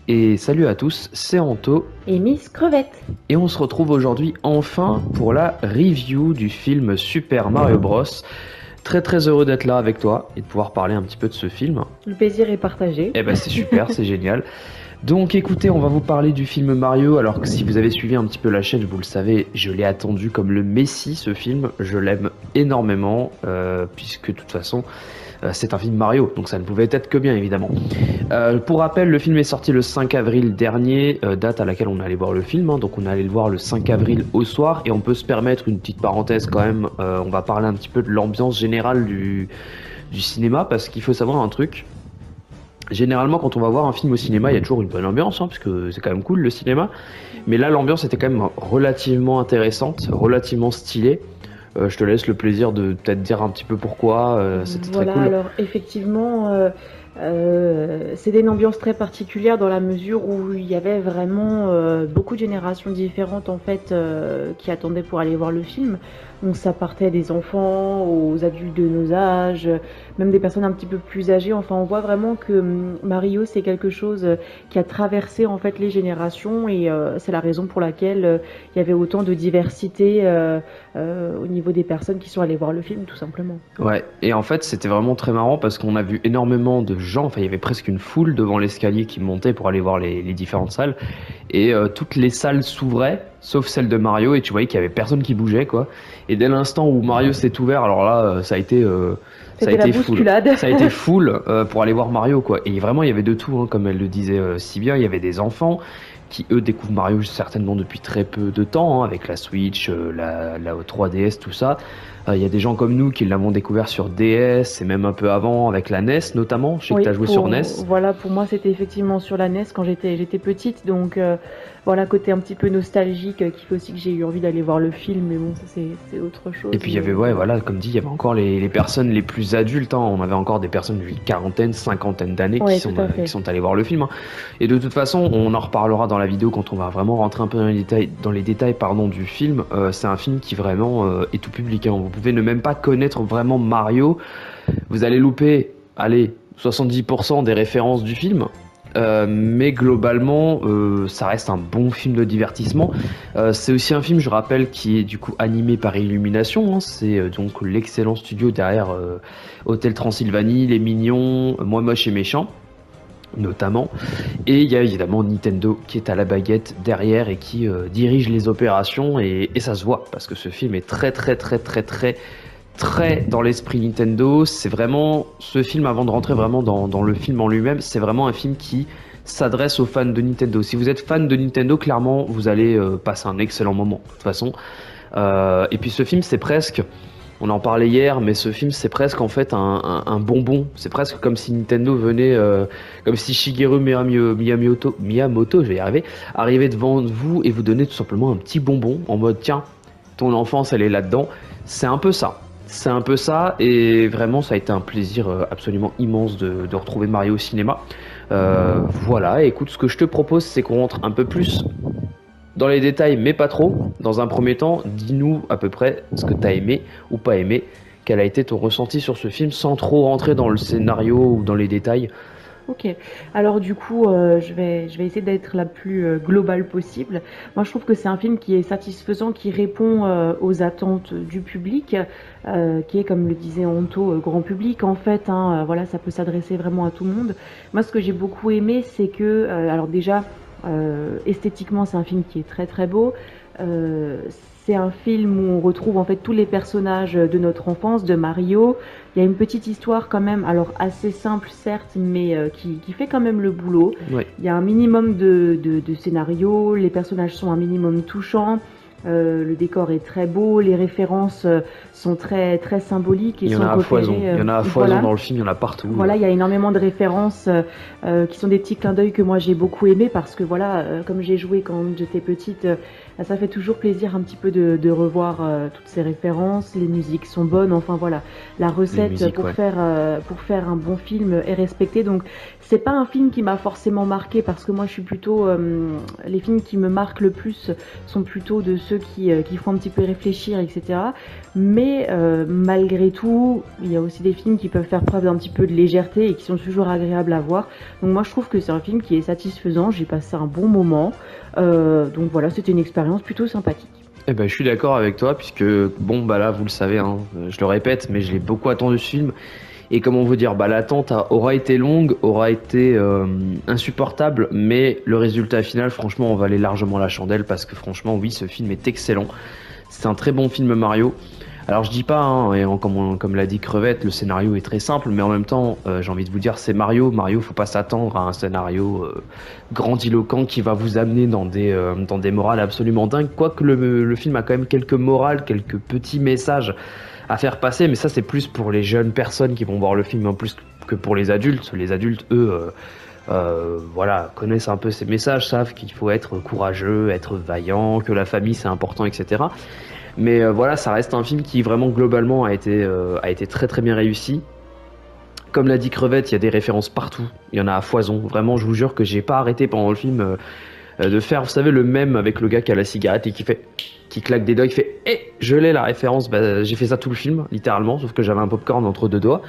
Et salut à tous, c'est Anto Et Miss Crevette. et on se retrouve aujourd'hui enfin pour la review du film Super Mario Bros. Très très heureux d'être là avec toi et de pouvoir parler un petit peu de ce film. Le plaisir est partagé. Eh ben c'est super, c'est génial. Donc écoutez, on va vous parler du film Mario, alors que si vous avez suivi un petit peu la chaîne, vous le savez, je l'ai attendu comme le Messie ce film, je l'aime énormément, puisque de toute façon c'est un film Mario, donc ça ne pouvait être que bien évidemment. Pour rappel, le film est sorti le 5 avril dernier, date à laquelle on allait voir le film, hein, donc on allait le voir le 5 avril au soir, et on peut se permettre une petite parenthèse quand même, on va parler un petit peu de l'ambiance générale du cinéma, parce qu'il faut savoir un truc. Généralement, quand on va voir un film au cinéma, il y a toujours une bonne ambiance, hein, parce que c'est quand même cool le cinéma. Mais là, l'ambiance était quand même relativement intéressante, relativement stylée. Je te laisse le plaisir de peut-être dire un petit peu pourquoi, c'était très Voilà, cool. alors effectivement, c'était une ambiance très particulière dans la mesure où il y avait vraiment beaucoup de générations différentes en fait qui attendaient pour aller voir le film. Donc ça partait des enfants aux adultes de nos âges, même des personnes un petit peu plus âgées. Enfin, on voit vraiment que Mario c'est quelque chose qui a traversé en fait les générations et c'est la raison pour laquelle il y avait autant de diversité au niveau des personnes qui sont allées voir le film, tout simplement. Ouais, et en fait, c'était vraiment très marrant parce qu'on a vu énormément de gens, enfin, il y avait presque une foule devant l'escalier qui montait pour aller voir les différentes salles. Et toutes les salles s'ouvraient, sauf celle de Mario, et tu voyais qu'il y avait personne qui bougeait, quoi. Et dès l'instant où Mario s'est ouvert, alors là, ça a C'était la été full. bousculade. Ça a été full pour aller voir Mario, quoi. Et vraiment, il y avait de tout, hein, comme elle le disait si bien. Il y avait des enfants qui, eux, découvrent Mario certainement depuis très peu de temps, hein, avec la Switch, la 3DS, tout ça. Il y a des gens comme nous qui l'avons découvert sur DS, et même un peu avant, avec la NES notamment. Je sais que tu Oui, as joué sur NES. voilà, pour moi, c'était effectivement sur la NES quand j'étais petite. Donc, voilà, côté un petit peu nostalgique qui fait aussi que j'ai eu envie d'aller voir le film. Mais bon, ça, c'est autre Et chose. puis il y avait, Mais ouais, voilà. voilà, comme dit, il y avait encore les personnes les plus adultes, hein. On avait encore des personnes d'une quarantaine, cinquantaine d'années Oui, tout à qui fait. sont allées voir le film, hein. Et de toute façon, on en reparlera dans la vidéo quand on va vraiment rentrer un peu dans les détails pardon, du film. C'est un film qui vraiment est tout public, hein. Vous pouvez ne même pas connaître vraiment Mario. Vous allez louper, allez, 70% des références du film. Mais globalement, ça reste un bon film de divertissement. C'est aussi un film, je rappelle, qui est du coup animé par Illumination, hein. C'est donc l'excellent studio derrière Hôtel Transylvanie, Les Mignons, Moi Moche et Méchant, notamment. Et il y a évidemment Nintendo qui est à la baguette derrière et qui dirige les opérations. Et ça se voit, parce que ce film est très très très très très très dans l'esprit Nintendo. C'est vraiment ce film, avant de rentrer vraiment dans le film en lui-même, c'est vraiment un film qui s'adresse aux fans de Nintendo. Si vous êtes fan de Nintendo, clairement, vous allez passer un excellent moment, de toute façon. Et puis ce film, c'est presque, on en parlait hier, mais ce film, c'est presque en fait un bonbon. C'est presque comme si Nintendo venait, comme si Shigeru Miyamoto, je vais y arriver, arrivait devant vous et vous donnait tout simplement un petit bonbon en mode, tiens, ton enfance, elle est là-dedans. C'est un peu ça. C'est un peu ça, et vraiment, ça a été un plaisir absolument immense de retrouver Mario au cinéma. Voilà, écoute, ce que je te propose, c'est qu'on rentre un peu plus dans les détails, mais pas trop. Dans un premier temps, dis-nous à peu près ce que tu as aimé ou pas aimé, quel a été ton ressenti sur ce film, sans trop rentrer dans le scénario ou dans les détails. Ok. Alors du coup, je vais essayer d'être la plus globale possible. Moi, je trouve que c'est un film qui est satisfaisant, qui répond aux attentes du public, qui est, comme le disait Anto, grand public en fait. Hein, voilà, ça peut s'adresser vraiment à tout le monde. Moi, ce que j'ai beaucoup aimé, c'est que, alors déjà, esthétiquement, c'est un film qui est très très beau. Euh, c'est un film où on retrouve en fait tous les personnages de notre enfance, de Mario. Il y a une petite histoire quand même, alors assez simple certes, mais qui fait quand même le boulot. Ouais. Il y a un minimum de scénario, les personnages sont un minimum touchants, le décor est très beau, les références sont très très symboliques et Il y en sont a à foison. repérées. Il y en a à foison Voilà. dans le film, il y en a partout. Voilà, il y a énormément de références qui sont des petits clins d'œil que moi j'ai beaucoup aimé parce que voilà, comme j'ai joué quand j'étais petite Ça fait toujours plaisir un petit peu de revoir toutes ces références, les musiques sont bonnes, enfin voilà, la Les recette musiques, ouais. pour faire un bon film est respectée. Donc c'est pas un film qui m'a forcément marqué parce que moi je suis plutôt les films qui me marquent le plus sont plutôt de ceux qui font un petit peu réfléchir, etc. Mais malgré tout, il y a aussi des films qui peuvent faire preuve d'un petit peu de légèreté et qui sont toujours agréables à voir. Donc moi je trouve que c'est un film qui est satisfaisant, j'ai passé un bon moment. Donc voilà, c'était une expérience plutôt sympathique. Eh ben, je suis d'accord avec toi, puisque, bon, bah là, vous le savez, hein, je le répète, mais je l'ai beaucoup attendu ce film. Et comment vous dire, bah, aura été longue, aura été insupportable, mais le résultat final, franchement, on valait largement la chandelle, parce que franchement, oui, ce film est excellent. C'est un très bon film Mario. Alors je dis pas, hein, comme l'a dit Crevette, le scénario est très simple, mais en même temps, j'ai envie de vous dire, c'est Mario. Mario, faut pas s'attendre à un scénario grandiloquent qui va vous amener dans des morales absolument dingues. Quoique le film a quand même quelques morales, quelques petits messages à faire passer, mais ça c'est plus pour les jeunes personnes qui vont voir le film en plus que pour les adultes. Les adultes, eux, voilà, connaissent un peu ces messages, savent qu'il faut être courageux, être vaillant, que la famille c'est important, etc. Mais voilà, ça reste un film qui vraiment globalement a été très très bien réussi. Comme l'a dit Crevette, il y a des références partout, il y en a à foison. Vraiment, je vous jure que j'ai pas arrêté pendant le film de faire, vous savez, le même avec le gars qui a la cigarette et qui claque des doigts, qui fait je l'ai la référence. Bah, j'ai fait ça tout le film, littéralement, sauf que j'avais un popcorn entre deux doigts.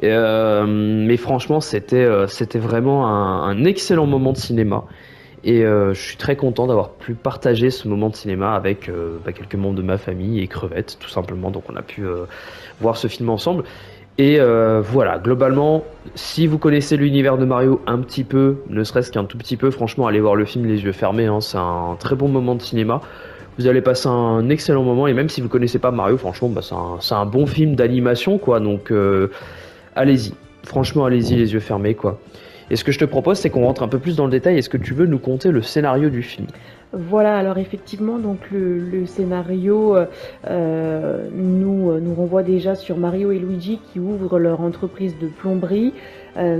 Mais franchement, c'était vraiment un excellent moment de cinéma. Et je suis très content d'avoir pu partager ce moment de cinéma avec quelques membres de ma famille et Crevette, tout simplement. Donc on a pu voir ce film ensemble. Et voilà, globalement, si vous connaissez l'univers de Mario un petit peu, ne serait-ce qu'un tout petit peu, franchement, allez voir le film les yeux fermés, hein, c'est un très bon moment de cinéma. Vous allez passer un excellent moment, et même si vous connaissez pas Mario, franchement, bah, c'est un bon film d'animation, quoi. Donc allez-y, franchement, allez-y les yeux fermés, quoi. Et ce que je te propose, c'est qu'on rentre un peu plus dans le détail. Est-ce que tu veux nous conter le scénario du film? Voilà, alors effectivement, donc le scénario nous renvoie déjà sur Mario et Luigi qui ouvrent leur entreprise de plomberie,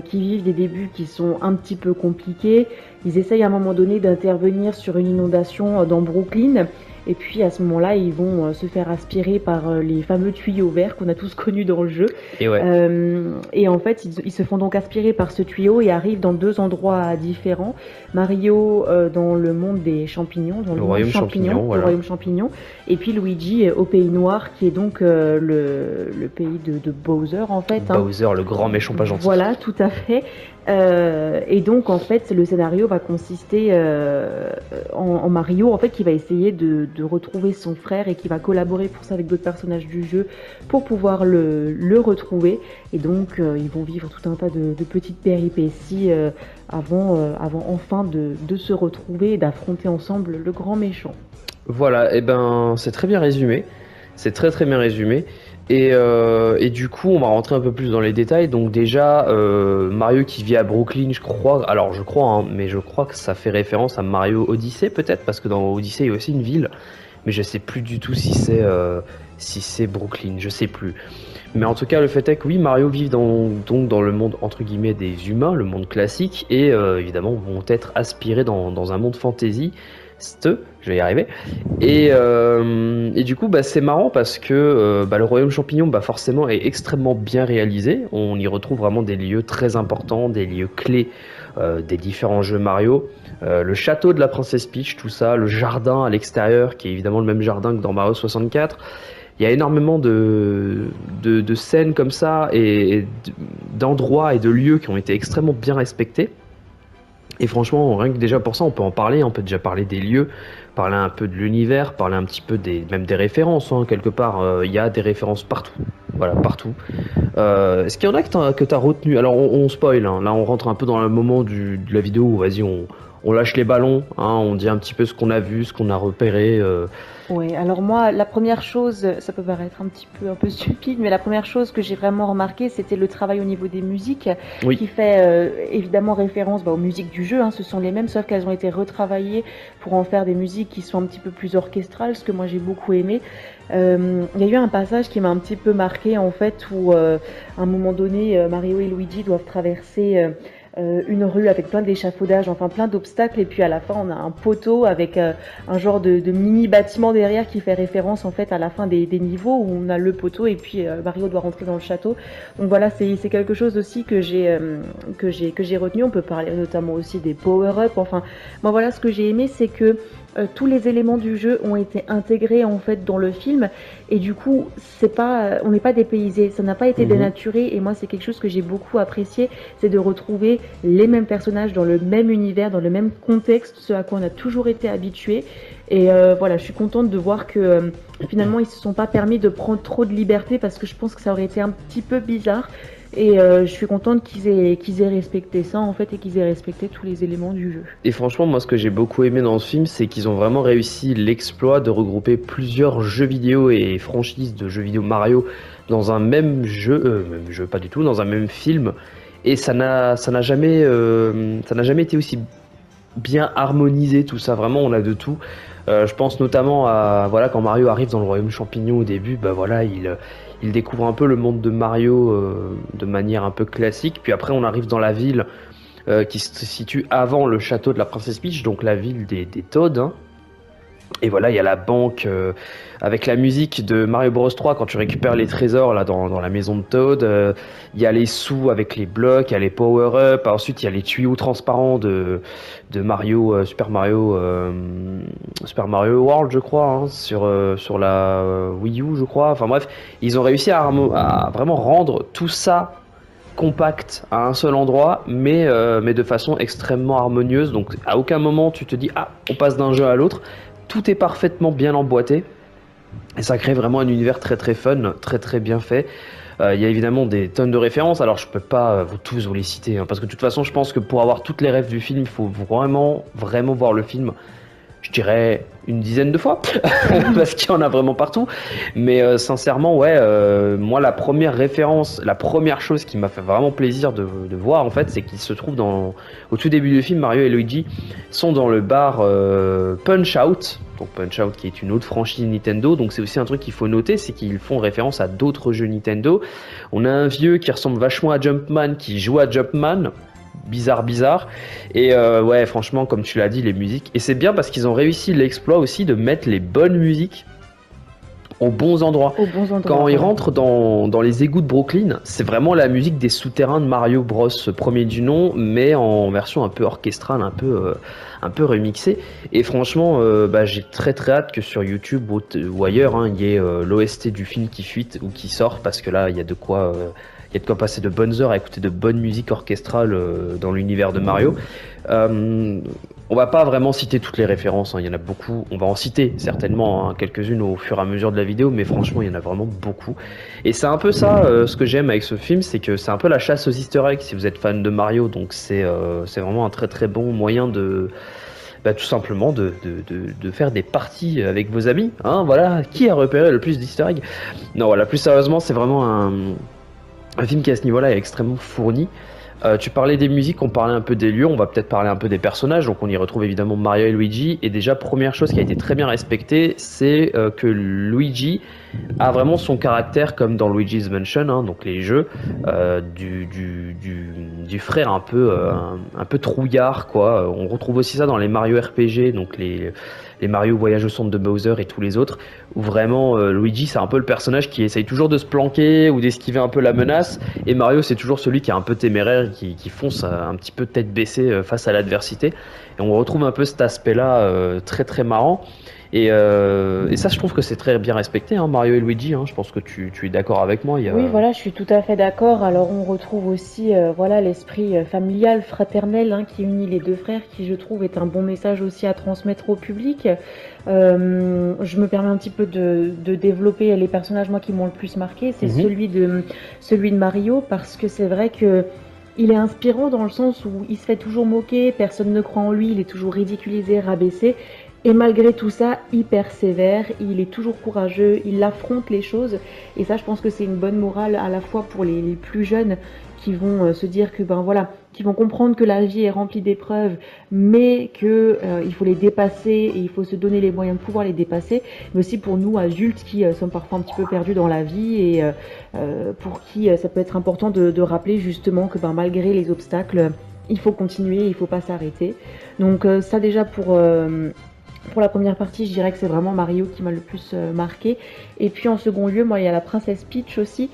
qui vivent des débuts qui sont un petit peu compliqués. Ils essayent à un moment donné d'intervenir sur une inondation dans Brooklyn. Et puis à ce moment-là, ils vont se faire aspirer par les fameux tuyaux verts qu'on a tous connus dans le jeu. Et ouais, Et en fait, ils se font donc aspirer par ce tuyau et arrivent dans deux endroits différents. Mario dans le monde des champignons, dans le le monde royaume champignon, champignon, le voilà. royaume champignon, et puis Luigi au pays noir, qui est donc le pays de Bowser en fait. Hein. Bowser, le grand méchant pas gentil. Voilà, tout à fait. Et donc en fait, le scénario va consister en Mario, en fait, qui va essayer de retrouver son frère et qui va collaborer pour ça avec d'autres personnages du jeu pour pouvoir le retrouver. Et donc ils vont vivre tout un tas de petites péripéties avant enfin de se retrouver et d'affronter ensemble le grand méchant. Voilà, et ben c'est très bien résumé. C'est très très bien résumé. Et du coup, on va rentrer un peu plus dans les détails. Donc déjà, Mario qui vit à Brooklyn, je crois. Alors je crois, hein, mais je crois que ça fait référence à Mario Odyssey peut-être, parce que dans Odyssey il y a aussi une ville, mais je sais plus du tout si c'est Brooklyn, je sais plus. Mais en tout cas, le fait est que oui, Mario vit donc dans le monde entre guillemets des humains, le monde classique, et évidemment vont être aspirés dans un monde fantasy. Je vais y arriver. Et du coup, bah, c'est marrant parce que bah, le Royaume Champignon, bah, forcément, est extrêmement bien réalisé. On y retrouve vraiment des lieux très importants, des lieux clés des différents jeux Mario. Le château de la Princesse Peach, tout ça, le jardin à l'extérieur, qui est évidemment le même jardin que dans Mario 64. Il y a énormément de scènes comme ça et d'endroits et de lieux qui ont été extrêmement bien respectés. Et franchement, rien que déjà pour ça, on peut en parler. On peut déjà parler des lieux, parler un peu de l'univers, parler un petit peu même des références. Hein. Quelque part, il y a des références partout. Voilà, partout. Est-ce qu'il y en a que t'as retenu? Alors, on spoil. Hein. Là, on rentre un peu dans le moment de la vidéo où, vas-y, on lâche les ballons. Hein. On dit un petit peu ce qu'on a vu, ce qu'on a repéré. Oui, alors moi, la première chose, ça peut paraître un peu stupide, mais la première chose que j'ai vraiment remarqué, c'était le travail au niveau des musiques, Oui. qui fait évidemment référence aux musiques du jeu, hein, ce sont les mêmes, sauf qu'elles ont été retravaillées pour en faire des musiques qui sont un petit peu plus orchestrales, ce que moi j'ai beaucoup aimé. Il y a eu un passage qui m'a un petit peu marqué, en fait, où à un moment donné, Mario et Luigi doivent traverser une rue avec plein d'échafaudages, enfin plein d'obstacles, et puis à la fin on a un poteau avec un genre de mini bâtiment derrière qui fait référence en fait à la fin des niveaux où on a le poteau et puis Mario doit rentrer dans le château. Donc voilà, c'est quelque chose aussi que j'ai retenu. On peut parler notamment aussi des power-up. Enfin, moi voilà, ce que j'ai aimé, c'est que tous les éléments du jeu ont été intégrés en fait dans le film et du coup on n'est pas dépaysé, ça n'a pas été dénaturé et moi c'est quelque chose que j'ai beaucoup apprécié, c'est de retrouver les mêmes personnages dans le même univers, dans le même contexte, ce à quoi on a toujours été habitué. Et voilà, je suis contente de voir que finalement ils se sont pas permis de prendre trop de liberté parce que je pense que ça aurait été un petit peu bizarre. Et je suis contente qu'ils aient respecté ça en fait et qu'ils aient respecté tous les éléments du jeu. Et franchement, moi, ce que j'ai beaucoup aimé dans ce film, c'est qu'ils ont vraiment réussi l'exploit de regrouper plusieurs jeux vidéo et franchises de jeux vidéo Mario dans un même jeu, pas du tout, dans un même film. Et ça n'a jamais été aussi bien harmonisé tout ça. Vraiment, on a de tout. Je pense notamment à voilà quand Mario arrive dans le royaume champignon au début, bah voilà, il découvre un peu le monde de Mario de manière un peu classique. Puis après, on arrive dans la ville qui se situe avant le château de la princesse Peach, donc la ville des Toads, hein. Et voilà, il y a la banque avec la musique de Mario Bros 3 quand tu récupères les trésors là dans la maison de Toad. Il y a les sous avec les blocs, il y a les power-up. Ensuite, il y a les tuyaux transparents de Mario Super Mario World, je crois, hein, sur la Wii U, je crois. Enfin bref, ils ont réussi à vraiment rendre tout ça compact à un seul endroit, mais de façon extrêmement harmonieuse. Donc à aucun moment tu te dis ah on passe d'un jeu à l'autre. Tout est parfaitement bien emboîté et ça crée vraiment un univers très très fun, très très bien fait. Il y a évidemment des tonnes de références, alors je peux pas vous les citer, hein, parce que de toute façon je pense que pour avoir toutes les rêves du film, il faut vraiment vraiment voir le film. Je dirais une dizaine de fois parce qu'il y en a vraiment partout, mais sincèrement ouais, moi la première référence, la première chose qui m'a fait vraiment plaisir de voir en fait, c'est qu'ils se trouvent au tout début du film, Mario et Luigi sont dans le bar Punch Out, donc Punch Out qui est une autre franchise Nintendo, donc c'est aussi un truc qu'il faut noter, c'est qu'ils font référence à d'autres jeux Nintendo. On a un vieux qui ressemble vachement à Jumpman qui joue à Jumpman, bizarre, et ouais franchement comme tu l'as dit, les musiques, et c'est bien parce qu'ils ont réussi l'exploit aussi de mettre les bonnes musiques aux bons endroits. Quand ils rentrent dans les égouts de Brooklyn, c'est vraiment la musique des souterrains de Mario Bros premier du nom, mais en version un peu orchestrale, un peu remixée. Et franchement, bah, j'ai très très hâte que sur YouTube ou ailleurs, hein, il y ait l'OST du film qui fuite ou qui sort, parce que là, il y a de quoi passer de bonnes heures à écouter de bonne musique orchestrale dans l'univers de Mario. On va pas vraiment citer toutes les références, hein, il y en a beaucoup. On va en citer certainement hein, quelques-unes au fur et à mesure de la vidéo, mais franchement, il y en a vraiment beaucoup. Et c'est un peu ça, ce que j'aime avec ce film, c'est que c'est un peu la chasse aux Easter eggs si vous êtes fan de Mario. Donc c'est vraiment un très très bon moyen de tout simplement de faire des parties avec vos amis. Hein, voilà, qui a repéré le plus d'Easter eggs? Non, voilà, plus sérieusement, c'est vraiment un film qui à ce niveau-là est extrêmement fourni. Tu parlais des musiques, on parlait un peu des lieux, on va peut-être parler un peu des personnages. Donc on y retrouve évidemment Mario et Luigi. Et déjà, première chose qui a été très bien respectée, c'est que Luigi a vraiment son caractère comme dans Luigi's Mansion, hein, donc les jeux du frère un peu trouillard, quoi. On retrouve aussi ça dans les Mario RPG, donc les Mario Voyage au centre de Bowser et tous les autres, où vraiment Luigi c'est un peu le personnage qui essaye toujours de se planquer ou d'esquiver un peu la menace, et Mario c'est toujours celui qui est un peu téméraire, qui fonce un petit peu tête baissée face à l'adversité, et on retrouve un peu cet aspect là très très marrant. Et ça, je trouve que c'est très bien respecté, hein, Mario et Luigi. Hein, je pense que tu es d'accord avec moi. Oui, voilà, je suis tout à fait d'accord. Alors, on retrouve aussi voilà, l'esprit familial, fraternel hein, qui unit les deux frères, qui, je trouve, est un bon message aussi à transmettre au public. Je me permets un petit peu de développer les personnages, moi, qui m'ont le plus marqué. C'est celui de Mario, parce que c'est vrai que il est inspirant dans le sens où il se fait toujours moquer, personne ne croit en lui, il est toujours ridiculisé, rabaissé. Et malgré tout ça, il persévère, il est toujours courageux, il affronte les choses. Et ça, je pense que c'est une bonne morale à la fois pour les plus jeunes qui vont se dire que ben voilà, qui vont comprendre que la vie est remplie d'épreuves, mais que il faut les dépasser et il faut se donner les moyens de pouvoir les dépasser. Mais aussi pour nous adultes qui sommes parfois un petit peu perdus dans la vie et pour qui ça peut être important de rappeler justement que ben malgré les obstacles, il faut continuer, il faut pas s'arrêter. Donc ça déjà pour la première partie, je dirais que c'est vraiment Mario qui m'a le plus marqué. Et puis en second lieu, moi, il y a la princesse Peach aussi,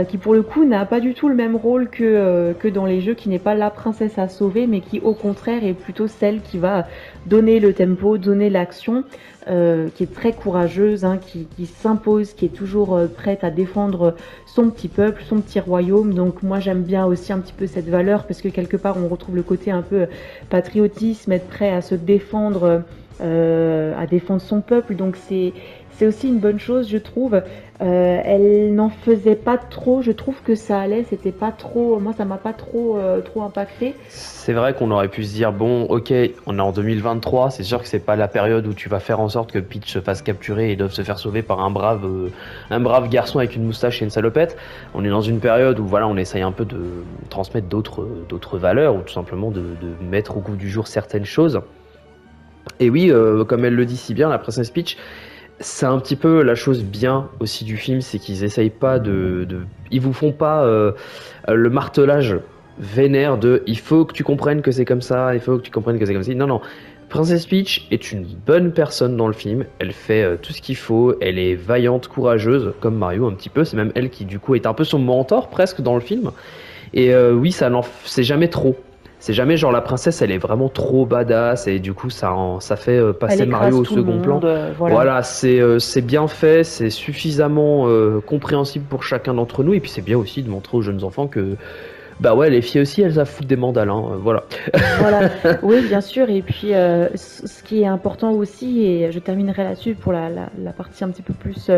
qui pour le coup n'a pas du tout le même rôle que dans les jeux, qui n'est pas la princesse à sauver, mais qui au contraire est plutôt celle qui va donner le tempo, donner l'action, qui est très courageuse, hein, qui s'impose, qui est toujours prête à défendre son petit peuple, son petit royaume. Donc moi j'aime bien aussi un petit peu cette valeur, parce que quelque part on retrouve le côté un peu patriotisme, être prêt à se défendre, à défendre son peuple, donc c'est aussi une bonne chose, je trouve. Elle n'en faisait pas trop, je trouve que ça allait, c'était pas trop, moi ça m'a pas trop impacté. C'est vrai qu'on aurait pu se dire, bon, ok, on est en 2023, c'est sûr que c'est pas la période où tu vas faire en sorte que Peach se fasse capturer et doive se faire sauver par un brave garçon avec une moustache et une salopette. On est dans une période où voilà, on essaye un peu de transmettre d'autres valeurs, ou tout simplement de mettre au goût du jour certaines choses. Et oui, comme elle le dit si bien, la princesse Peach, c'est un petit peu la chose bien aussi du film, c'est qu'ils essayent pas ils vous font pas le martelage vénère de il faut que tu comprennes que c'est comme ça, il faut que tu comprennes que c'est comme ça. Non, non. Princess Peach est une bonne personne dans le film, elle fait tout ce qu'il faut, elle est vaillante, courageuse, comme Mario un petit peu, c'est même elle qui du coup est un peu son mentor presque dans le film. Et oui, c'est jamais trop. C'est jamais genre la princesse elle est vraiment trop badass et du coup ça fait passer Elle Mario écrase au tout le second plan. monde, voilà. Voilà, c'est bien fait, c'est suffisamment compréhensible pour chacun d'entre nous et puis c'est bien aussi de montrer aux jeunes enfants que bah ouais les filles aussi elles savent foutre des mandales, hein, voilà. Voilà, oui, bien sûr. Et puis, ce qui est important aussi, et je terminerai là-dessus pour la partie un petit peu plus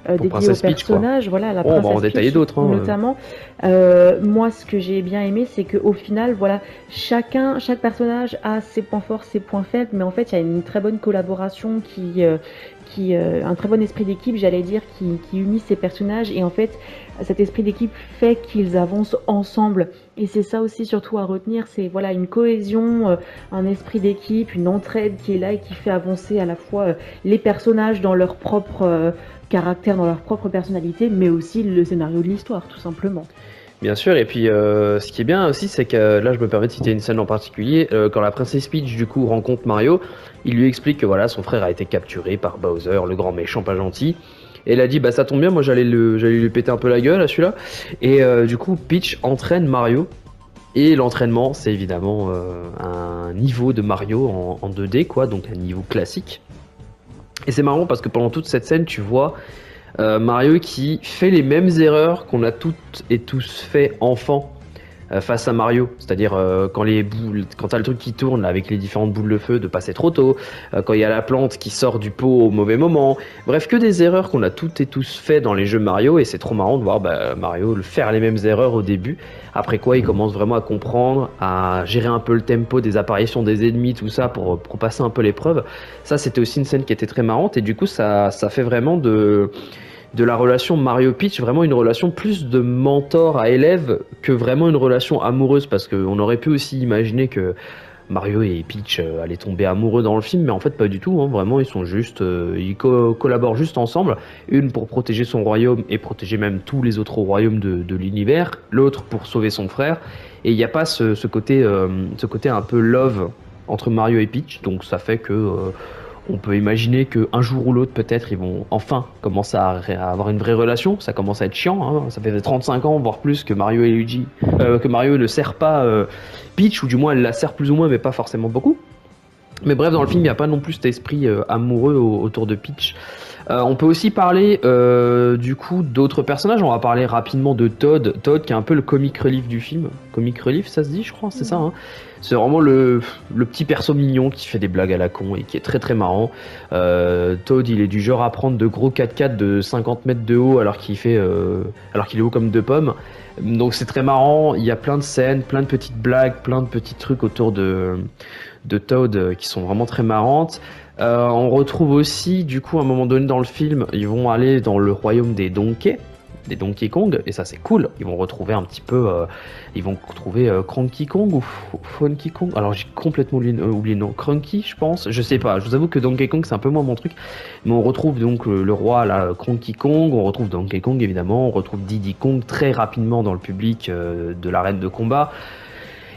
Pour dédiée au Princess Peach quoi. personnage, voilà, la Oh, on va en princesse détailler Peach d'autres, hein. notamment. Moi, ce que j'ai bien aimé, c'est qu'au final, voilà, chaque personnage a ses points forts, ses points faibles, mais en fait, il y a une très bonne collaboration un très bon esprit d'équipe, j'allais dire, qui unit ces personnages. Et en fait, cet esprit d'équipe fait qu'ils avancent ensemble. Et c'est ça aussi surtout à retenir, c'est voilà une cohésion, un esprit d'équipe, une entraide qui est là et qui fait avancer à la fois les personnages dans leur propre caractère, dans leur propre personnalité, mais aussi le scénario de l'histoire, tout simplement. Bien sûr, et puis ce qui est bien aussi, c'est que là je me permets de citer une scène en particulier, quand la princesse Peach du coup rencontre Mario, il lui explique que voilà son frère a été capturé par Bowser, le grand méchant pas gentil, et elle a dit bah ça tombe bien, moi j'allais lui péter un peu la gueule à celui-là, et du coup Peach entraîne Mario, et l'entraînement c'est évidemment un niveau de Mario en 2D quoi, donc un niveau classique, et c'est marrant parce que pendant toute cette scène tu vois Mario qui fait les mêmes erreurs qu'on a toutes et tous fait enfant face à Mario, c'est-à-dire quand t'as le truc qui tourne là, avec les différentes boules de feu, de passer trop tôt, quand il y a la plante qui sort du pot au mauvais moment, bref que des erreurs qu'on a toutes et tous fait dans les jeux Mario, et c'est trop marrant de voir Mario faire les mêmes erreurs au début, après quoi il commence vraiment à comprendre, à gérer un peu le tempo des apparitions des ennemis, tout ça pour passer un peu l'épreuve. Ça c'était aussi une scène qui était très marrante, et du coup ça fait vraiment de la relation Mario-Peach, vraiment une relation plus de mentor à élève que vraiment une relation amoureuse, parce qu'on aurait pu aussi imaginer que Mario et Peach allaient tomber amoureux dans le film, mais en fait pas du tout, hein. Vraiment ils sont juste, collaborent juste ensemble, une pour protéger son royaume et protéger même tous les autres royaumes de l'univers, l'autre pour sauver son frère, et il n'y a pas ce côté un peu love entre Mario et Peach, donc ça fait que on peut imaginer qu'un jour ou l'autre, peut-être, ils vont enfin commencer à avoir une vraie relation. Ça commence à être chiant, hein. Ça fait 35 ans, voire plus, que Mario et Luigi, que Mario ne sert pas Peach, ou du moins elle la sert plus ou moins, mais pas forcément beaucoup. Mais bref, dans le film, il n'y a pas non plus cet esprit amoureux autour de Peach. On peut aussi parler du coup d'autres personnages. On va parler rapidement de Todd. Todd qui est un peu le comic relief du film. Comic relief, ça se dit, je crois, c'est ça, hein. C'est vraiment le petit perso mignon qui fait des blagues à la con et qui est très très marrant. Todd, il est du genre à prendre de gros 4x4 de 50 mètres de haut alors qu'il est haut comme deux pommes. Donc c'est très marrant. Il y a plein de scènes, plein de petites blagues, plein de petits trucs autour de Todd qui sont vraiment très marrantes. On retrouve aussi, du coup, à un moment donné dans le film, ils vont aller dans le royaume des Donkey Kong, et ça c'est cool. Ils vont retrouver un petit peu, Cranky Kong ou Funky Kong. Alors j'ai complètement oublié le nom. Cranky, je pense. Je sais pas. Je vous avoue que Donkey Kong c'est un peu moins mon truc. Mais on retrouve donc le roi là, Cranky Kong. On retrouve Donkey Kong évidemment. On retrouve Diddy Kong très rapidement dans le public de l'arène de combat.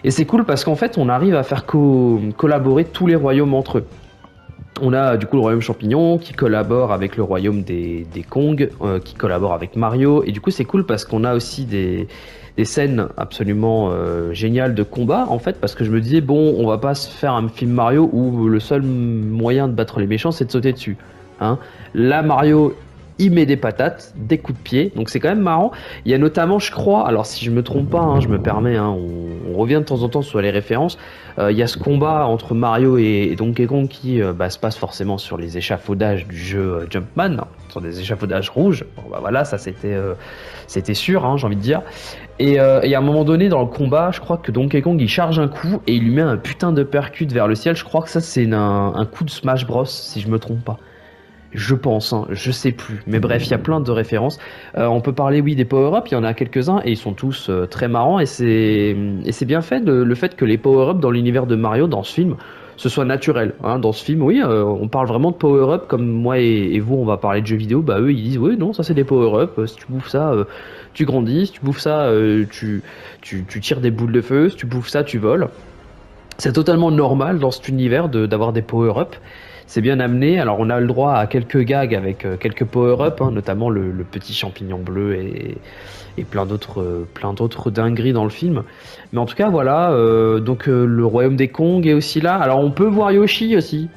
Et c'est cool parce qu'en fait, on arrive à faire collaborer tous les royaumes entre eux. On a du coup le royaume champignon qui collabore avec le royaume des Kong, qui collabore avec Mario. Et du coup, c'est cool parce qu'on a aussi des scènes absolument géniales de combat, en fait, parce que je me disais, bon, on va pas se faire un film Mario où le seul moyen de battre les méchants, c'est de sauter dessus. Hein. Là, Mario, il met des patates, des coups de pied, donc c'est quand même marrant. Il y a notamment, je crois, alors si je me trompe pas, hein, je me permets, hein, on revient de temps en temps sur les références. Il y a ce combat entre Mario et Donkey Kong qui se passe forcément sur les échafaudages du jeu Jumpman, hein, sur des échafaudages rouges. Bon, bah voilà, ça c'était sûr, hein, j'ai envie de dire. Et à un moment donné dans le combat, je crois que Donkey Kong il charge un coup et il lui met un putain de percute vers le ciel. Je crois que ça c'est un coup de Smash Bros si je me trompe pas. Je pense, hein, je sais plus. Mais bref, il y a plein de références. On peut parler, oui, des power-up, il y en a quelques-uns et ils sont tous très marrants. Et c'est bien fait le fait que les power-up dans l'univers de Mario, dans ce film, ce soit naturel. Hein. Dans ce film, oui, on parle vraiment de power-up comme moi et vous, on va parler de jeux vidéo. Bah, eux, ils disent, oui, non, ça c'est des power-up. Si tu bouffes ça, tu grandis. Si tu bouffes ça, tu tires des boules de feu. Si tu bouffes ça, tu voles. C'est totalement normal dans cet univers d'avoir des power-up. C'est bien amené. Alors on a le droit à quelques gags avec quelques power-up, hein, notamment le petit champignon bleu et plein d'autres dingueries dans le film. Mais en tout cas voilà, donc le royaume des Kong est aussi là. Alors on peut voir Yoshi aussi,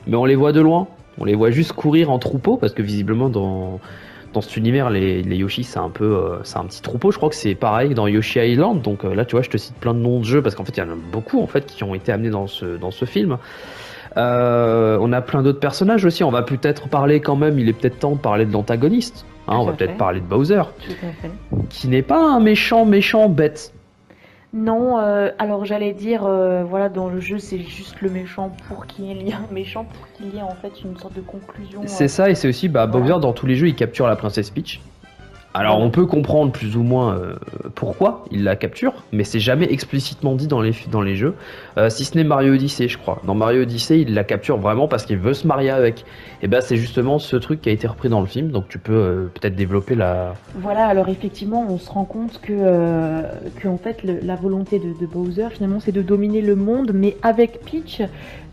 mais on les voit de loin. On les voit juste courir en troupeau parce que visiblement dans cet univers les Yoshi c'est un peu c'est un petit troupeau. Je crois que c'est pareil dans Yoshi Island. Donc là tu vois je te cite plein de noms de jeux parce qu'en fait il y en a beaucoup en fait qui ont été amenés dans ce film. On a plein d'autres personnages aussi. On va peut-être parler quand même, il est peut-être temps de parler de l'antagoniste. Hein, on va peut-être parler de Bowser, qui n'est pas un méchant bête. Non, alors j'allais dire, voilà, dans le jeu, c'est juste le méchant pour qu'il y ait un méchant, pour qu'il y ait en fait une sorte de conclusion. C'est ça, et c'est aussi, voilà. Bowser, dans tous les jeux, il capture la princesse Peach. Alors on peut comprendre plus ou moins pourquoi il la capture, mais c'est jamais explicitement dit dans les jeux, si ce n'est Mario Odyssey je crois. Dans Mario Odyssey il la capture vraiment parce qu'il veut se marier avec. Et ben c'est justement ce truc qui a été repris dans le film, donc tu peux peut-être développer la... Voilà, alors effectivement on se rend compte que en fait la volonté de Bowser finalement c'est de dominer le monde, mais avec Peach,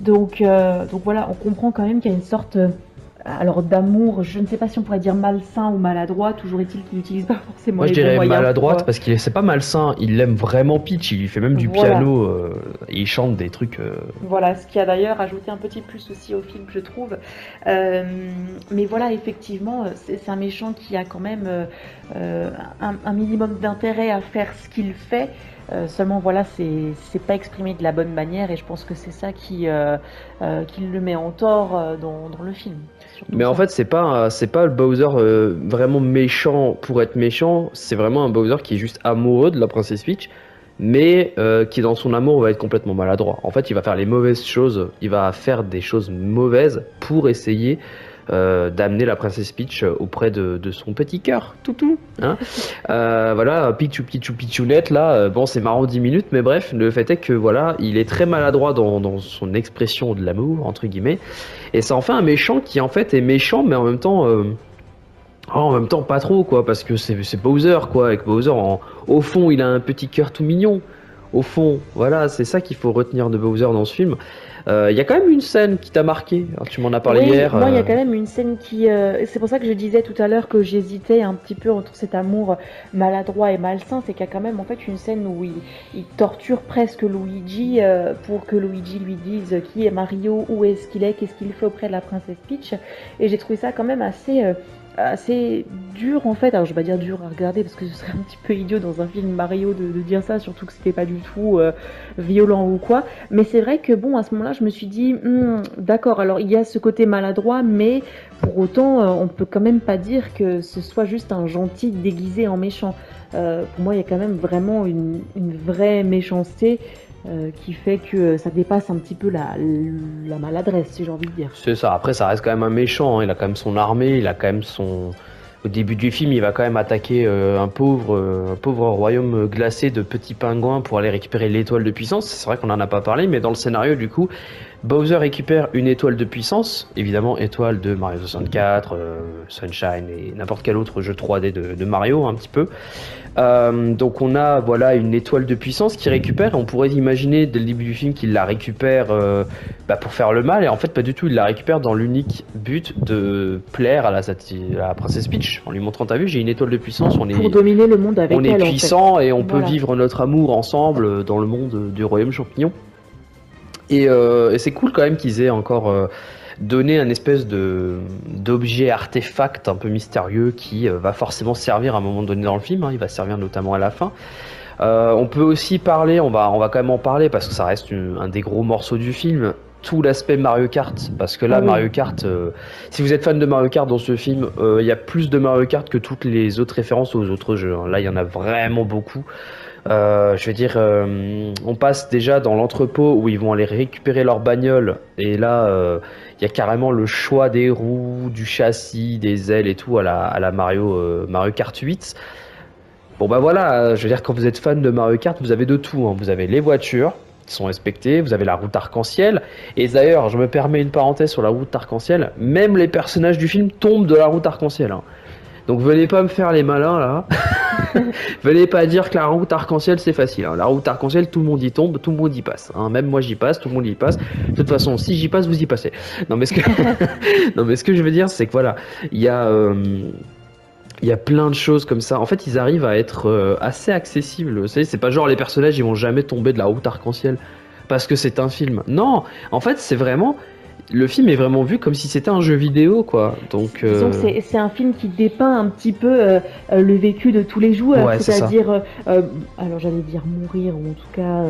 donc voilà, on comprend quand même qu'il y a une sorte... Alors d'amour, je ne sais pas si on pourrait dire malsain ou maladroit, toujours est-il qu'il n'utilise pas forcément Moi, les je bons dirais moyens. maladroite parce qu'il c'est pas malsain, il aime vraiment Peach, il lui fait même du Voilà. piano et il chante des trucs. Voilà, ce qui a d'ailleurs ajouté un petit plus aussi au film, je trouve. Mais voilà, effectivement, c'est un méchant qui a quand même un minimum d'intérêt à faire ce qu'il fait. Seulement, voilà, c'est pas exprimé de la bonne manière et je pense que c'est ça qui le met en tort dans le film. Mais en fait, c'est pas le Bowser vraiment méchant pour être méchant, c'est vraiment un Bowser qui est juste amoureux de la princesse Peach, mais qui dans son amour va être complètement maladroit. En fait, il va faire les mauvaises choses, il va faire des choses mauvaises pour essayer d'amener la princesse Peach auprès de son petit cœur, toutou. Hein voilà, Pichou Pichou Pichounette, là, bon, c'est marrant 10 minutes, mais bref, le fait est que voilà, il est très maladroit dans son expression de l'amour, entre guillemets, et ça en fait un méchant qui en fait est méchant, mais en même temps pas trop, quoi, parce que c'est Bowser, quoi, avec Bowser, au fond, il a un petit cœur tout mignon. Au fond, voilà, c'est ça qu'il faut retenir de Bowser dans ce film. Il y a quand même une scène qui t'a marqué. Alors, tu m'en as parlé hier. Moi, il y a quand même une scène qui... c'est pour ça que je disais tout à l'heure que j'hésitais un petit peu entre cet amour maladroit et malsain. C'est qu'il y a quand même en fait une scène où il torture presque Luigi pour que Luigi lui dise qui est Mario, où est-ce qu'il est, qu'est-ce qu'il fait auprès de la princesse Peach. Et j'ai trouvé ça quand même assez dur en fait. Alors je vais pas dire dur à regarder parce que ce serait un petit peu idiot dans un film Mario de dire ça, surtout que c'était pas du tout violent ou quoi. Mais c'est vrai que bon, à ce moment-là, je me suis dit d'accord, alors il y a ce côté maladroit, mais pour autant on peut quand même pas dire que ce soit juste un gentil déguisé en méchant. Pour moi, il y a quand même vraiment une vraie méchanceté qui fait que ça dépasse un petit peu la maladresse, si j'ai envie de dire. C'est ça, après ça reste quand même un méchant, hein. Il a quand même son armée, il a quand même son... Au début du film, il va quand même attaquer un pauvre royaume glacé de petits pingouins pour aller récupérer l'étoile de puissance. C'est vrai qu'on en a pas parlé, mais dans le scénario, du coup, Bowser récupère une étoile de puissance, évidemment étoile de Mario 64, Sunshine et n'importe quel autre jeu 3D de Mario un petit peu. Donc on a voilà une étoile de puissance qu'il récupère. On pourrait imaginer dès le début du film qu'il la récupère pour faire le mal, et en fait pas du tout. Il la récupère dans l'unique but de plaire à la princesse Peach en lui montrant t'as vu j'ai une étoile de puissance. Pour dominer le monde avec on elle. est puissant et on peut Voilà. vivre notre amour ensemble dans le monde du royaume champignon. Et c'est cool quand même qu'ils aient encore donné un espèce d'objet artefact un peu mystérieux qui va forcément servir à un moment donné dans le film. Hein. Il va servir notamment à la fin. On peut aussi parler, on va quand même en parler parce que ça reste un des gros morceaux du film. Tout l'aspect Mario Kart, parce que là, Ah oui. Mario Kart, si vous êtes fan de Mario Kart dans ce film, il y a plus de Mario Kart que toutes les autres références aux autres jeux. Hein. Là, il y en a vraiment beaucoup. Je veux dire, on passe déjà dans l'entrepôt où ils vont aller récupérer leur bagnole, et là, il y a carrément le choix des roues, du châssis, des ailes et tout à la Mario Kart 8. Bon bah voilà, je veux dire, quand vous êtes fan de Mario Kart, vous avez de tout. Hein. Vous avez les voitures qui sont respectées, vous avez la route arc-en-ciel, et d'ailleurs, je me permets une parenthèse sur la route arc-en-ciel, même les personnages du film tombent de la route arc-en-ciel. Hein. Donc venez pas me faire les malins là. Venez pas dire que la route arc-en-ciel c'est facile. Hein. La route arc-en-ciel, tout le monde y tombe, tout le monde y passe. Hein. Même moi j'y passe, tout le monde y passe. De toute façon, si j'y passe, vous y passez. Non mais ce que, non, mais ce que je veux dire, c'est que voilà, il y a plein de choses comme ça. En fait, ils arrivent à être assez accessibles. Vous savez, c'est pas genre les personnages ils vont jamais tomber de la route arc-en-ciel parce que c'est un film. Non, en fait, c'est vraiment le film est vraiment vu comme si c'était un jeu vidéo, quoi. Donc, Disons que c'est un film qui dépeint un petit peu le vécu de tous les joueurs, ouais, c'est c'est-à-dire, alors j'allais dire mourir, ou en tout cas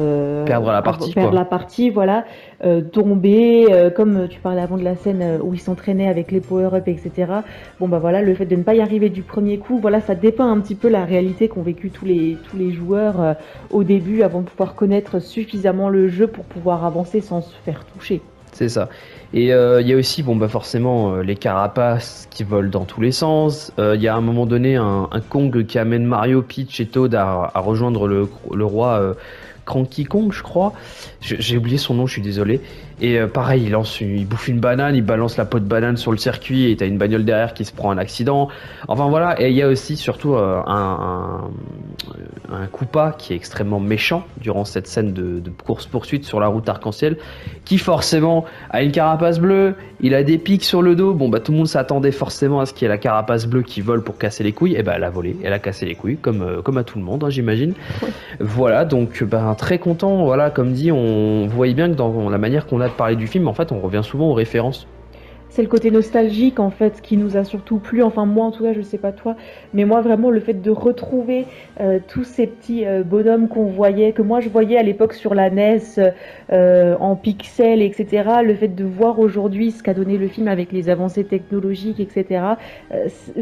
perdre la partie, perdre quoi. la partie, voilà, tomber, comme tu parlais avant de la scène où ils s'entraînaient avec les power-up, etc. Bon bah voilà, le fait de ne pas y arriver du premier coup, voilà, ça dépeint un petit peu la réalité qu'ont vécu tous les joueurs au début, avant de pouvoir connaître suffisamment le jeu pour pouvoir avancer sans se faire toucher. C'est ça. Et il y a aussi, bon bah forcément, les carapaces qui volent dans tous les sens. Il y a à un moment donné un Kong qui amène Mario, Peach et Toad à rejoindre le roi Cranky Kong, je crois. J'ai oublié son nom, je suis désolé. Et pareil, il bouffe une banane, il balance la peau de banane sur le circuit et t'as une bagnole derrière qui se prend un accident. Enfin voilà, et il y a aussi surtout un Koopa qui est extrêmement méchant durant cette scène de course-poursuite sur la route arc-en-ciel, qui forcément a une carapace bleue, il a des pics sur le dos. Bon bah tout le monde s'attendait forcément à ce qu'il y ait la carapace bleue qui vole pour casser les couilles. Et bah elle a volé, elle a cassé les couilles comme à tout le monde, hein, j'imagine. Voilà, donc bah, très content. Voilà, comme dit, on voyait bien que dans la manière qu'on a de parler du film, en fait, on revient souvent aux références. C'est le côté nostalgique en fait qui nous a surtout plu, enfin moi en tout cas je sais pas toi, mais moi vraiment le fait de retrouver tous ces petits bonhommes qu'on voyait, que moi je voyais à l'époque sur la NES en pixels etc, le fait de voir aujourd'hui ce qu'a donné le film avec les avancées technologiques etc,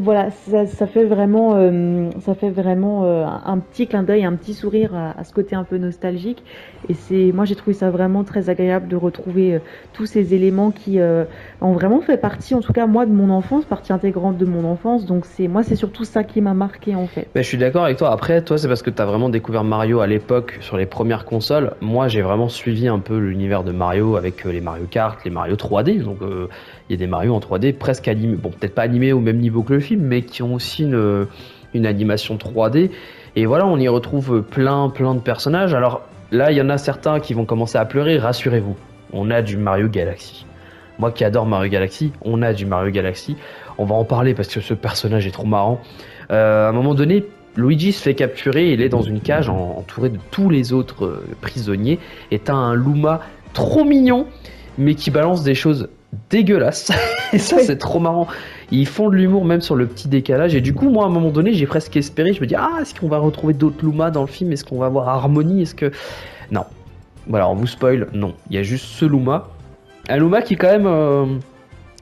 voilà ça fait vraiment, un petit clin d'œil, un petit sourire à ce côté un peu nostalgique, et moi j'ai trouvé ça vraiment très agréable de retrouver tous ces éléments qui ont vraiment fait partie, en tout cas moi, de mon enfance, partie intégrante de mon enfance. Donc c'est surtout ça qui m'a marqué en fait. Mais je suis d'accord avec toi. Après, toi, c'est parce que tu as vraiment découvert Mario à l'époque sur les premières consoles. Moi, j'ai vraiment suivi un peu l'univers de Mario avec les Mario Kart, les Mario 3D. Donc, il y a des Mario en 3D presque animés. Bon, peut-être pas animés au même niveau que le film, mais qui ont aussi une animation 3D. Et voilà, on y retrouve plein de personnages. Alors là, il y en a certains qui vont commencer à pleurer. Rassurez-vous, on a du Mario Galaxy. Moi qui adore Mario Galaxy, on a du Mario Galaxy. On va en parler parce que ce personnage est trop marrant. À un moment donné, Luigi se fait capturer, il est dans une cage entouré de tous les autres prisonniers. Et t'as un Luma trop mignon, mais qui balance des choses dégueulasses. Et ça, c'est trop marrant. Ils font de l'humour même sur le petit décalage. Et du coup, moi, à un moment donné, j'ai presque espéré. Je me dis, est-ce qu'on va retrouver d'autres Luma dans le film? Est-ce qu'on va voir Harmony? Est-ce que... Non. Voilà, on vous spoil. Non. Il y a juste ce Luma. Un Luma qui quand même,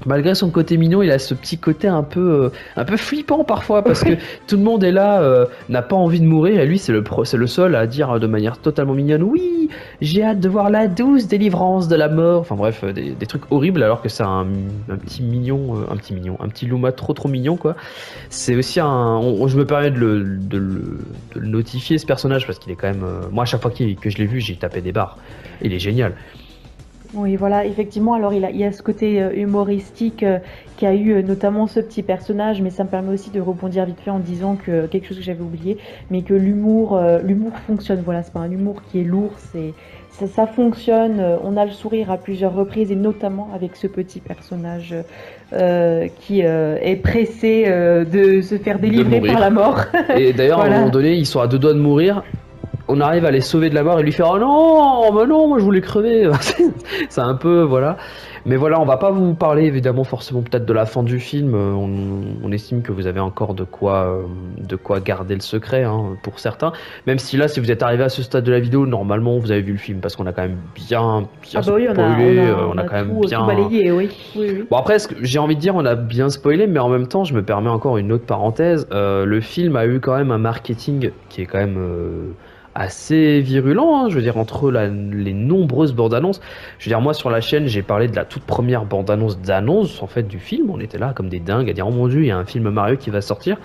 malgré son côté mignon, il a ce petit côté un peu flippant parfois parce que tout le monde est là, n'a pas envie de mourir et lui c'est le seul à dire de manière totalement mignonne oui, j'ai hâte de voir la douce délivrance de la mort. Enfin bref, des trucs horribles alors que c'est un petit mignon, un petit Luma trop mignon quoi. C'est aussi je me permets de le notifier ce personnage parce qu'il est quand même, moi à chaque fois que je l'ai vu j'ai tapé des barres. Il est génial. Oui, voilà, effectivement, alors il y a ce côté humoristique qui a eu notamment ce petit personnage, mais ça me permet aussi de rebondir vite fait en disant que quelque chose que j'avais oublié, mais que l'humour fonctionne. Voilà, c'est pas un humour qui est lourd, ça fonctionne. On a le sourire à plusieurs reprises et notamment avec ce petit personnage qui est pressé de se faire De délivrer par mourir. la mort. Et d'ailleurs, à un moment Voilà. donné, ils sont à deux doigts de mourir. On arrive à les sauver de la mort et lui faire oh non, mais non, moi je voulais crever. C'est un peu voilà. Mais voilà, on va pas vous parler évidemment forcément peut-être de la fin du film. On estime que vous avez encore de quoi garder le secret hein, pour certains. Même si là, si vous êtes arrivé à ce stade de la vidéo, normalement vous avez vu le film parce qu'on a quand même bien Ah bah oui, spoilé. On on a a quand même tout bien. balayé, oui. Oui, oui. Bon après, j'ai envie de dire, on a bien spoilé, mais en même temps, je me permets encore une autre parenthèse. Le film a eu quand même un marketing qui est quand même assez virulent. Hein, je veux dire, entre les nombreuses bandes annonces. Je veux dire, moi sur la chaîne, j'ai parlé de la toute première bande annonce d'annonce en fait du film. On était là comme des dingues à dire oh mon dieu, il y a un film Mario qui va sortir.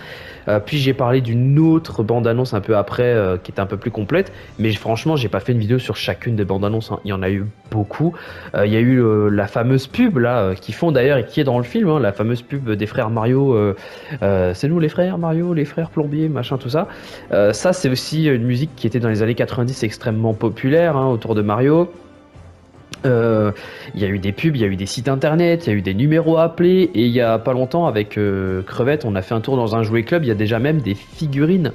Puis j'ai parlé d'une autre bande annonce un peu après qui était un peu plus complète. Mais franchement, j'ai pas fait une vidéo sur chacune des bandes annonces. Hein. Il y en a eu beaucoup. Il y a eu la fameuse pub là qui font d'ailleurs et qui est dans le film, hein, la fameuse pub des frères Mario. C'est nous les frères Mario, les frères plombiers, machin tout ça. Ça c'est aussi une musique qui était dans les années 90 extrêmement populaire hein, autour de Mario. Il y a eu des pubs, il y a eu des sites internet, il y a eu des numéros à appeler et il y a pas longtemps avec Crevette, on a fait un tour dans un jouet club. Il y a déjà même des figurines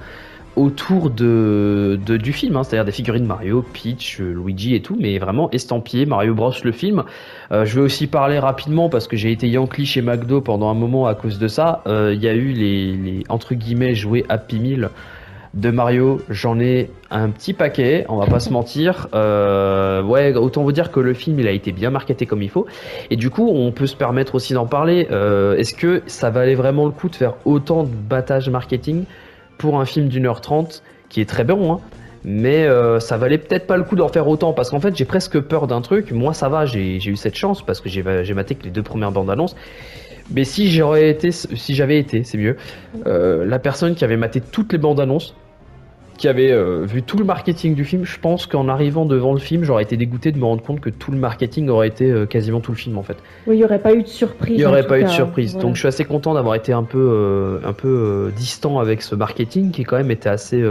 autour du film, hein, c'est-à-dire des figurines Mario, Peach, Luigi et tout, mais vraiment estampillé Mario Bros le film. Je vais aussi parler rapidement parce que j'ai été Yankee chez McDo pendant un moment à cause de ça. Il y a eu les entre guillemets jouets Happy Meal de Mario, j'en ai un petit paquet, on va pas se mentir. Ouais, autant vous dire que le film il a été bien marketé comme il faut. Et du coup, on peut se permettre aussi d'en parler. Est-ce que ça valait vraiment le coup de faire autant de battage marketing pour un film d'1h30 qui est très bon, hein, mais ça valait peut-être pas le coup d'en faire autant parce qu'en fait j'ai presque peur d'un truc. Moi ça va, j'ai eu cette chance parce que j'ai maté que les deux premières bandes annonces. Mais si j'avais été, c'est mieux, la personne qui avait maté toutes les bandes annonces, qui avait vu tout le marketing du film, je pense qu'en arrivant devant le film, j'aurais été dégoûté de me rendre compte que tout le marketing aurait été quasiment tout le film en fait. Oui, il n'y aurait pas eu de Il n'y surprise en aurait tout pas eu de cas. surprise. Voilà. Donc je suis assez content d'avoir été un peu distant avec ce marketing qui quand même était assez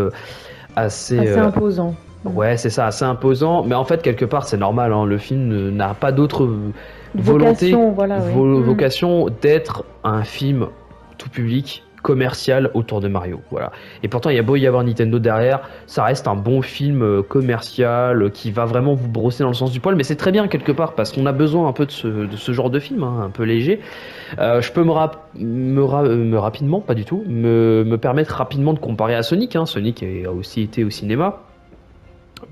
Assez imposant. ouais, c'est ça, assez imposant. Mais en fait, quelque part, c'est normal. Hein, le film n'a pas d'autre Vocation, voilà, oui. vocation d'être un film tout public commercial autour de Mario. Voilà. Et pourtant, il y a beau y avoir Nintendo derrière, ça reste un bon film commercial qui va vraiment vous brosser dans le sens du poil. Mais c'est très bien quelque part parce qu'on a besoin un peu de ce genre de film, hein, un peu léger. Je peux me rapidement, pas du tout, me permettre rapidement de comparer à Sonic. Hein. Sonic a aussi été au cinéma.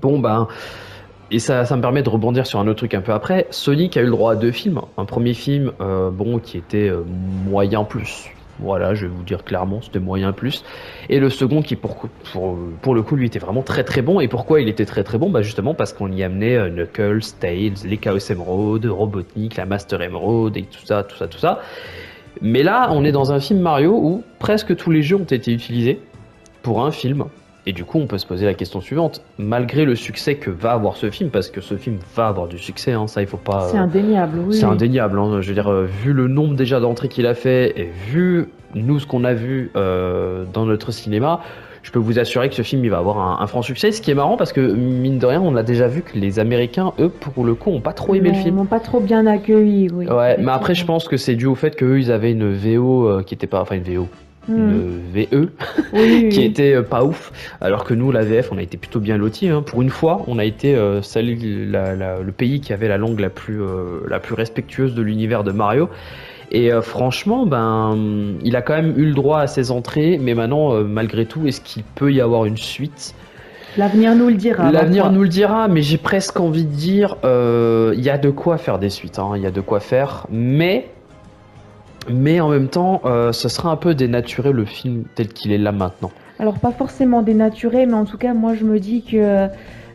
Bon, ben. Et ça me permet de rebondir sur un autre truc un peu après. Sonic a eu le droit à deux films. Un premier film, bon, qui était moyen plus. Voilà, je vais vous dire clairement, c'était moyen plus. Et le second qui, pour le coup, lui était vraiment très très bon. Et pourquoi il était très très bon? Bah justement parce qu'on y amenait Knuckles, Tails, les Chaos Emerald, Robotnik, la Master Emerald et tout ça, tout ça, tout ça. Mais là, on est dans un film Mario où presque tous les jeux ont été utilisés pour un film. Et du coup, on peut se poser la question suivante. Malgré le succès que va avoir ce film, parce que ce film va avoir du succès, hein, ça il faut pas. C'est indéniable, oui. C'est indéniable. Hein, je veux dire, vu le nombre déjà d'entrées qu'il a fait et vu nous ce qu'on a vu dans notre cinéma, je peux vous assurer que ce film il va avoir un franc succès. Ce qui est marrant parce que mine de rien, on a déjà vu que les Américains, eux, pour le coup, ont pas trop aimé le film. Ils m'ont pas trop bien accueilli, oui. Ouais, mais après, je pense que c'est dû au fait qu'eux, ils avaient une VO qui était pas, enfin une VO. Une VE Oui, qui oui. était pas ouf, alors que nous la VF on a été plutôt bien lotis. Hein. Pour une fois, on a été le pays qui avait la langue la plus respectueuse de l'univers de Mario. Et franchement, ben, il a quand même eu le droit à ses entrées, mais maintenant, malgré tout, est-ce qu'il peut y avoir une suite? L'avenir nous le dira. L'avenir nous le dira, mais j'ai presque envie de dire, il y a de quoi faire des suites, hein, il y a de quoi faire, mais en même temps, ce serait un peu dénaturer le film tel qu'il est là maintenant. Alors pas forcément dénaturé, mais en tout cas, moi je me dis que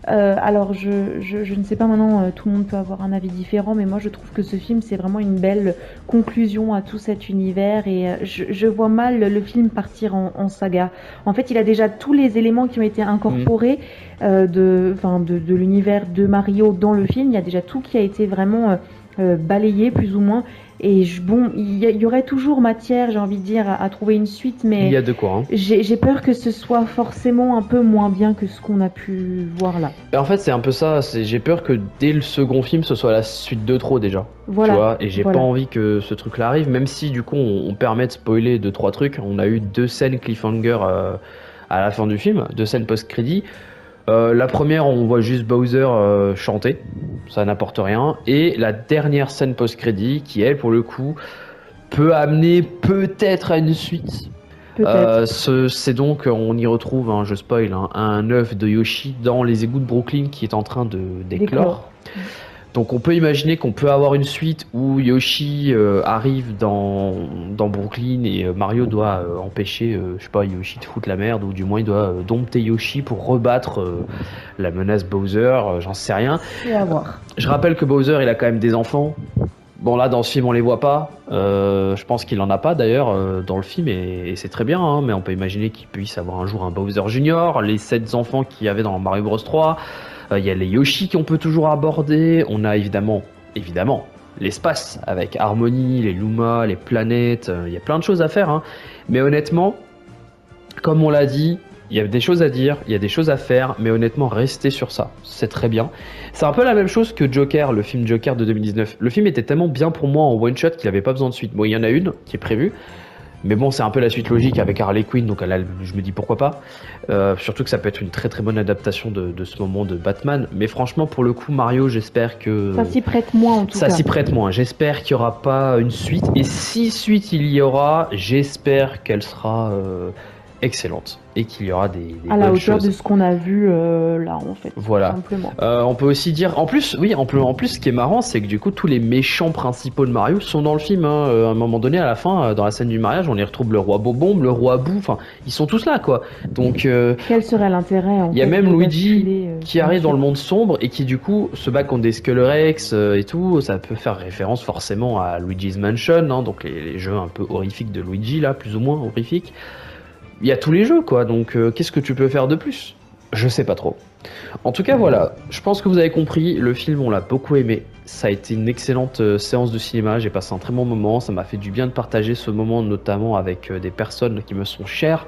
Alors je ne sais pas maintenant, tout le monde peut avoir un avis différent, mais moi je trouve que ce film c'est vraiment une belle conclusion à tout cet univers et je vois mal le film partir en saga. En fait, il a déjà tous les éléments qui ont été Mm. incorporés de l'univers de Mario dans le film. Il y a déjà tout qui a été vraiment balayé plus ou moins. Et bon, il y aurait toujours matière, j'ai envie de dire, à trouver une suite, Il y mais a de quoi, hein. j'ai peur que ce soit forcément un peu moins bien que ce qu'on a pu voir là. Et en fait, c'est un peu ça. J'ai peur que dès le second film, ce soit la suite de trop déjà. Tu Voilà, vois, et j'ai pas voilà. envie que ce truc-là arrive, même si du coup on permet de spoiler deux trois trucs. On a eu deux scènes cliffhanger à la fin du film, deux scènes post-crédit. La première, on voit juste Bowser chanter, ça n'apporte rien. Et la dernière scène post-crédit, qui elle, pour le coup, peut amener peut-être à une suite. Peut-être. C'est donc, on y retrouve, je spoil, un œuf de Yoshi dans les égouts de Brooklyn qui est en train de d'éclore. Décor. Donc on peut imaginer qu'on peut avoir une suite où Yoshi arrive dans Brooklyn et Mario doit empêcher, je sais pas, Yoshi de foutre la merde, ou du moins il doit dompter Yoshi pour rebattre la menace Bowser, j'en sais rien. C'est à voir. Je rappelle que Bowser il a quand même des enfants. Bon là dans ce film on les voit pas, je pense qu'il en a pas d'ailleurs dans le film et c'est très bien, hein, mais on peut imaginer qu'il puisse avoir un jour un Bowser Junior, les 7 enfants qu'il y avait dans Mario Bros 3, il y a les Yoshi qu'on peut toujours aborder, on a évidemment l'espace avec Harmony, les Luma, les planètes, il y a plein de choses à faire, hein. Mais honnêtement, comme on l'a dit, il y a des choses à dire, il y a des choses à faire, mais honnêtement, restez sur ça. C'est très bien. C'est un peu la même chose que Joker, le film Joker de 2019. Le film était tellement bien pour moi en one shot qu'il n'avait pas besoin de suite. Bon, il y en a une qui est prévue, mais bon, c'est un peu la suite logique avec Harley Quinn, donc là, je me dis pourquoi pas. Surtout que ça peut être une très très bonne adaptation de ce moment de Batman. Mais franchement, pour le coup, Mario, j'espère que Ça s'y prête moins en tout ça cas. s'y prête moins. J'espère qu'il n'y aura pas une suite. Et si suite il y aura, j'espère qu'elle sera excellente et qu'il y aura des À la bonnes hauteur choses. de ce qu'on a vu là en fait. Voilà. Tout simplement. On peut aussi dire, en plus, oui, en plus, ce qui est marrant, c'est que du coup, tous les méchants principaux de Mario sont dans le film, hein. À un moment donné, à la fin, dans la scène du mariage, on y retrouve le roi Bobombe, le roi Boo, enfin, ils sont tous là, quoi. Donc, Quel serait l'intérêt en il y a fait même de Luigi basculer qui arrive dans le dessus. monde sombre et qui, du coup, se bat contre des Skullrex et tout. Ça peut faire référence forcément à Luigi's Mansion, hein, donc les jeux un peu horrifiques de Luigi, là, plus ou moins horrifiques. Il y a tous les jeux, quoi. Donc, qu'est-ce que tu peux faire de plus? Je sais pas trop. En tout cas, voilà. Je pense que vous avez compris. Le film, on l'a beaucoup aimé. Ça a été une excellente séance de cinéma. J'ai passé un très bon moment. Ça m'a fait du bien de partager ce moment, notamment avec des personnes qui me sont chères.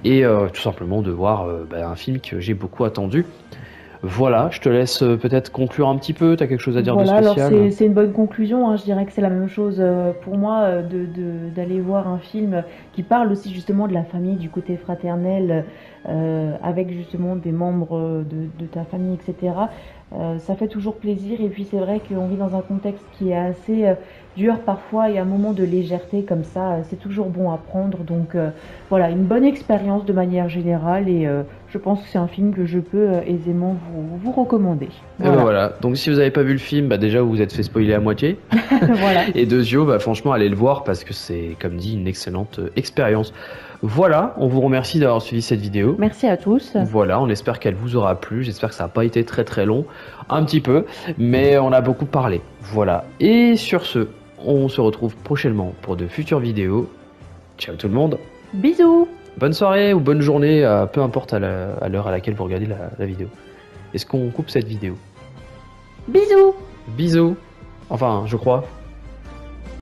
Et tout simplement de voir un film que j'ai beaucoup attendu. Voilà, je te laisse peut-être conclure un petit peu. T'as quelque chose à dire de Voilà, alors spécial? c'est une bonne conclusion, hein. Je dirais que c'est la même chose pour moi d'aller voir un film qui parle aussi justement de la famille, du côté fraternel, avec justement des membres de ta famille, etc. Ça fait toujours plaisir et puis c'est vrai qu'on vit dans un contexte qui est assez dur parfois et un moment de légèreté comme ça, c'est toujours bon à prendre. Donc voilà, une bonne expérience de manière générale et je pense que c'est un film que je peux aisément vous recommander. Et ben Voilà. voilà. Donc si vous n'avez pas vu le film, déjà vous vous êtes fait spoiler à moitié. Voilà. Et deuxièmement, franchement, allez le voir parce que c'est, comme dit, une excellente expérience. Voilà, on vous remercie d'avoir suivi cette vidéo. Merci à tous. Voilà, on espère qu'elle vous aura plu. J'espère que ça n'a pas été très très long. Un petit peu, mais on a beaucoup parlé. Voilà. Et sur ce, on se retrouve prochainement pour de futures vidéos. Ciao tout le monde. Bisous. Bonne soirée ou bonne journée, peu importe à l'heure à laquelle vous regardez la vidéo. Est-ce qu'on coupe cette vidéo? Bisous. Bisous. Enfin, je crois.